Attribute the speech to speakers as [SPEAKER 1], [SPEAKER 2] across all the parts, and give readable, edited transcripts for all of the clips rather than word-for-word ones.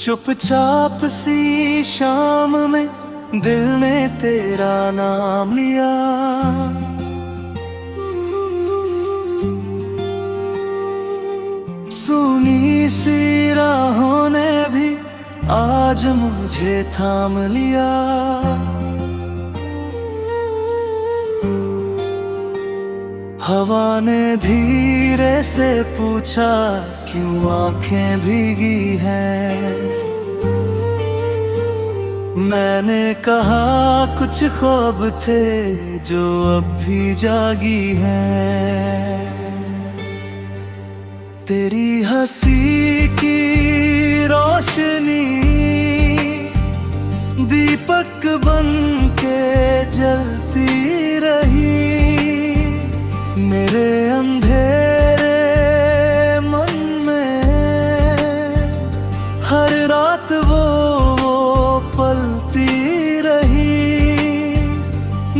[SPEAKER 1] चुपचाप सी शाम में दिल ने तेरा नाम लिया। सुनी सी राहों ने भी आज मुझे थाम लिया। हवा ने धीरे से पूछा क्यों आंखें भीगी हैं। मैंने कहा कुछ ख्वाब थे जो अब भी जागी हैं। तेरी हंसी की रोशनी दीपक बन के जलती रही। मेरे अंधेरे मन में हर रात वो पलती रही।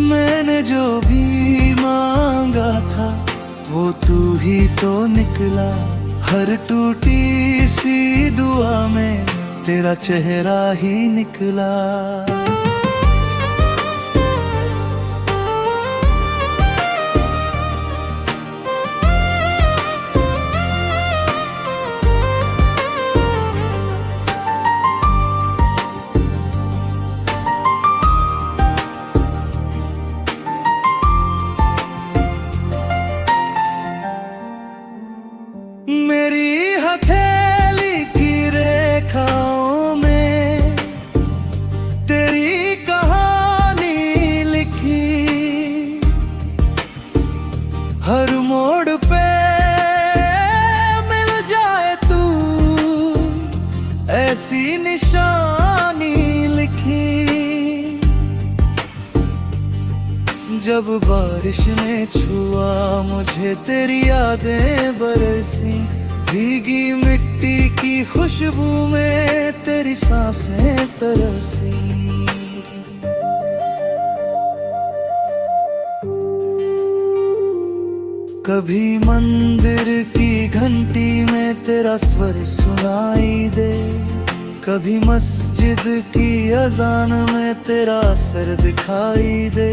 [SPEAKER 1] मैंने जो भी मांगा था वो तू ही तो निकला। हर टूटी सी दुआ में तेरा चेहरा ही निकला। मेरी हथेली की रेखाओं में तेरी कहानी लिखी। हर मोड़ पे मिल जाए तू ऐसी निशानी लिखी। जब बारिश ने छुआ मुझे तेरी यादें बरसी। भीगी मिट्टी की खुशबू में तेरी सांसें तरसी। कभी मंदिर की घंटी में तेरा स्वर सुनाई दे। कभी मस्जिद की अजान में तेरा असर दिखाई दे।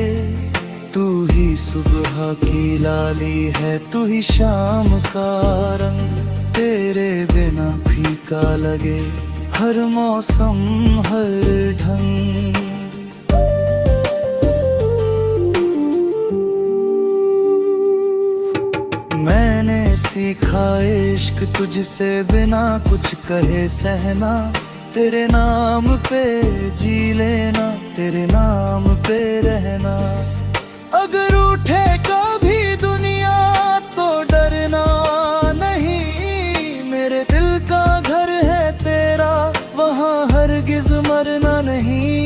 [SPEAKER 1] तू ही सुबह की लाली है, तू ही शाम का रंग। तेरे बिना फीका लगे हर मौसम हर ढंग। मैंने सीखा इश्क तुझसे बिना कुछ कहे सहना। तेरे नाम पे जी लेना, तेरे नाम पे रहना। अगर उठे कभी दुनिया तो डरना नहीं। मेरे दिल का घर है तेरा, वहाँ हरगिज मरना नहीं।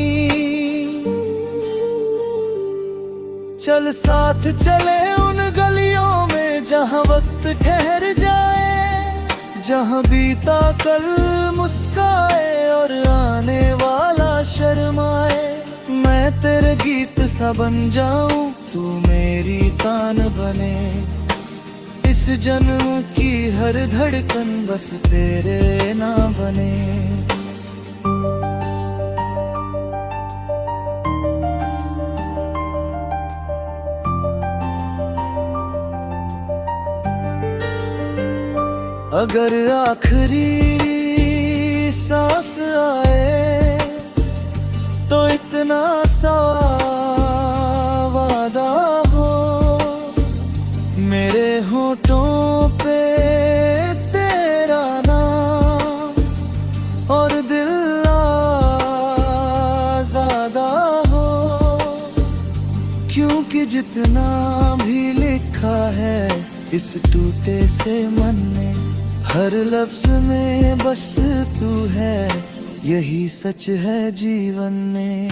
[SPEAKER 1] चल साथ चले उन गलियों में जहाँ वक्त ठहर जाए। जहाँ बीता कल मुस्काए और आने वाला शर्माए। मैं तेरे गीत सा बन जाऊं, तू मेरी तान बने। इस जन्म की हर धड़कन बस तेरे नाम बने। अगर आखिरी सांस आए तो इतना सा वादा हो। मेरे होठों पे तेरा नाम और दिल आज़ादा हो। क्योंकि जितना भी लिखा है इस टूटे से मन ने, हर लफ्ज में बस तू है, यही सच है जीवन में।